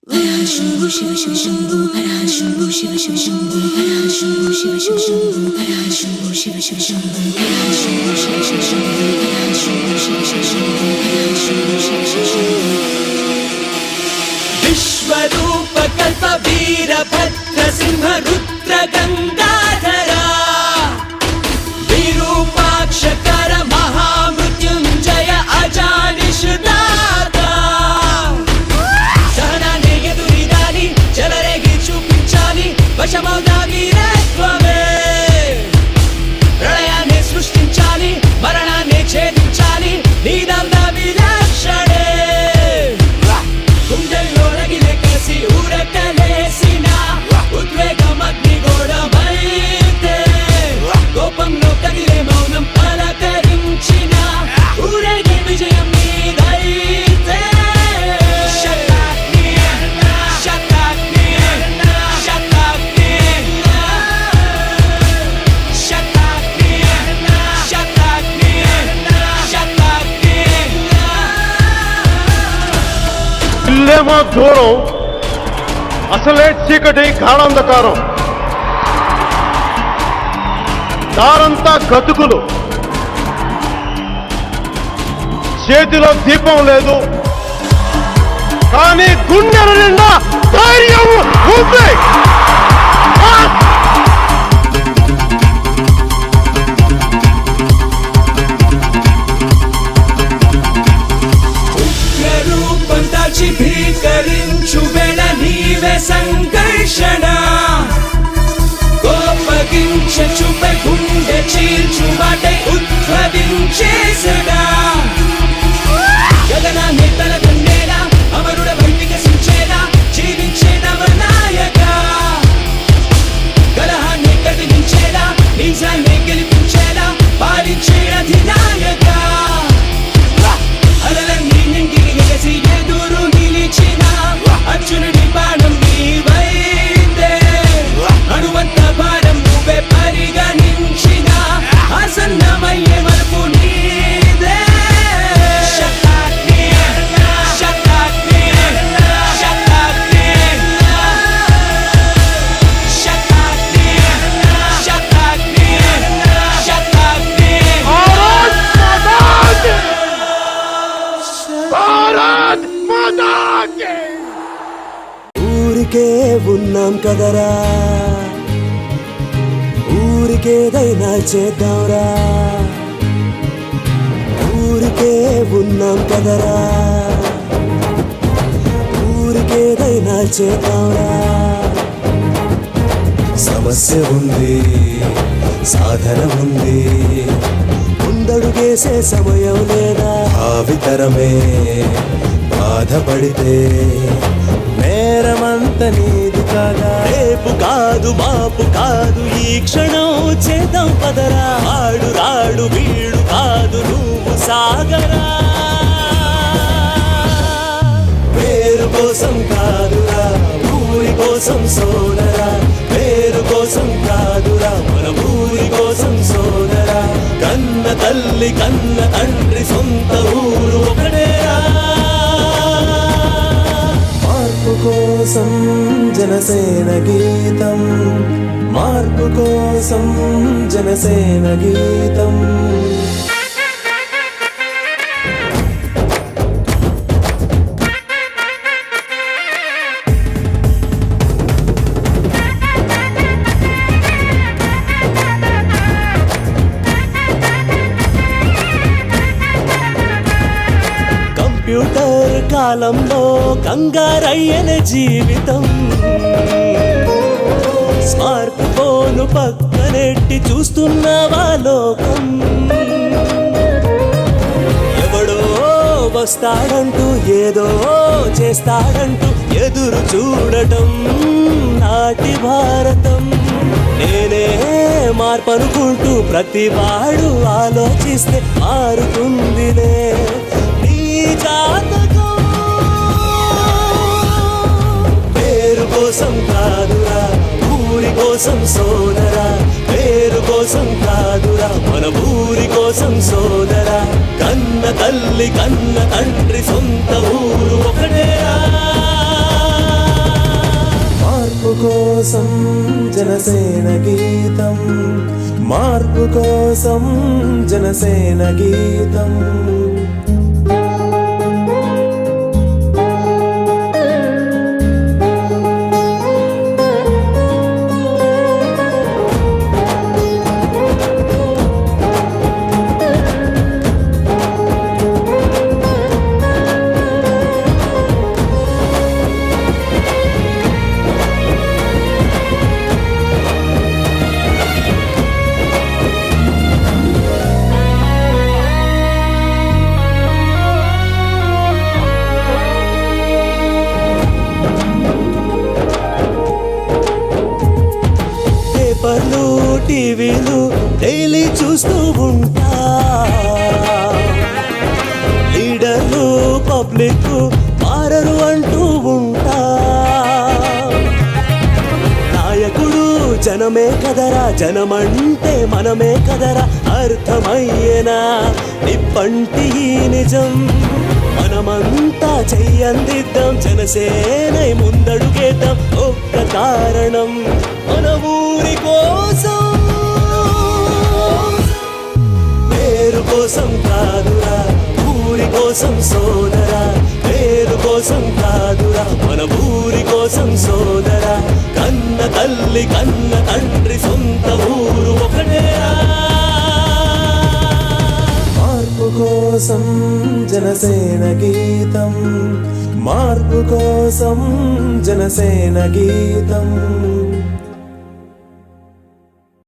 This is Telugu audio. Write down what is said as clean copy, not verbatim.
Shambhu Shiva Shiva Shambhu Hara Hara Shambhu Shiva Shiva Shambhu Hara Hara Shambhu Shiva Shiva Shambhu Hara Hara Shambhu Shiva Shiva Shambhu Hara Hara Shambhu Shiva Shiva Shambhu Hara Hara Shambhu Shiva Shiva Shambhu Hara Hara Shambhu Shiva Shiva Shambhu Vishwarupa Kalpa Veerabhadra Simha Rudra Gangadhara Virupakshakara Mahamrutyunjaya Ajanishudata Sahanane Eduridali Jalaregi Chupinchali Vashamauda Veerattvame Pralayane Srushtinchali Maranane Chedinchali Nidamda Vilakshane Kundello ragile kasi urakalesina Udvegam agnigodamaite Kopamlo kadile maunam palakarinchina Urege vijayam needaite Shatakni Shatakni Shatakni Shatakni Shatakni Shatakni ఇల్లేమో దూరం అసలే చీకటి గాఢాంధకారం దారంతా గతుకులు చేతిలో దీపం లేదు కానీ గుండెల నిండా ధైర్యం ఉంది రూపం దాల్చి భీకరించు వేళ నీవే సంఘర్షణ కోపగించ చూపే గుండె చీల్చు మాటే ఉద్భవించేసగా గగనాన్ని తలగొండేలా అమరుడ బయటికి సించేలా జీవించే నవనాయక కలహాన్ని కదిలించేలా నిజాన్ని గెలిపించేలా పాలించే అధినాయక అలలన్నీ నింగికి ఎగసి ఎదురు నిలిచిన అర్జునుడి బాణం నీవైతే అణువంత భారం నువ్వే పరిగణించిన ఆసన్నమయ్యే మలుపు నీదే శతాగ్ని శతాగ్ని శతాగ్ని శతాగ్ని శతాగ్ని శతాగ్ని భారత్ మాతా కీ ఊరికే ఉన్నాం కదరా ఊరికేదైనా చేద్దాంరా ఊరికే ఉన్నాం కదరా ఊరికేదైనా చేద్దాంరా సమస్య ఉంది సాధన ఉంది ముందడుగేసే సమయం లేదా భావితరమే బాధపడితే నేరమంత నీది కాదా రేపు కాదు మాపు కాదు ఈ క్షణం చేద్దాం పదరా ఆడు రాడు వీడు కాదు నువ్వు సాగరా పేరు కోసం కాదురా ఊరి కోసం సోదరా పేరు కోసం కాదురా మన ఊరి కోసం సోదరా కన్న తల్లి కన్న తండ్రి సొంత ఊరు ఒకటేరా మార్పు కోసం జనసేన గీతం మార్పు కోసం జనసేన గీతం కంప్యూటర్ కాలంలో కంగారయ్యన జీవితం స్మార్ట్ ఫోన్ పక్కనెట్టి చూస్తున్నావా లోకం ఎవడో వస్తాడంటూ ఏదో చేస్తాడంటూ ఎదురు చూడటం నాటి భారతం నేనే మార్పనుకుంటూ ప్రతివాడు ఆలోచిస్తే మారుతుందిలే నీ జాతకం పేరు కోసం కాదురా ఊరి కోసం సోదరా పేరు కోసం కాదురా మన ఊరి కోసం సోదరా కన్న తల్లి కన్న తండ్రి సొంత ఊరు ఒకటేరా కోసం జనసేన గీతం, మార్పు కోసం జనసేన గీతం. పేపర్లు టీవీలు డైలీ చూస్తూ ఉంటా, లీడర్లు పబ్లిక్ మారరు అంటూ ఉంటా. నాయకుడు జనమే కదరా, జనమంటే మనమే కదరా, అర్థమయ్యేనా నిప్పంటి ఈ నిజం. మనమంతా చెయ్యందిద్దాం, జనసేనై ముందడుగేద్దాం. ఒక్క కారణం, మన ఊరి కోసం, పేరు కోసం కాదురా, ఊరి కోసం సోదరా. పేరు కోసం కాదురా, మన ఊరి కోసం సోదరా. కన్న తల్లి కన్న తండ్రి సొంత ఊరు ఒకటేరా. మార్పు కోసం జనసేన గీతం, మార్పు కోసం జనసేన గీతం.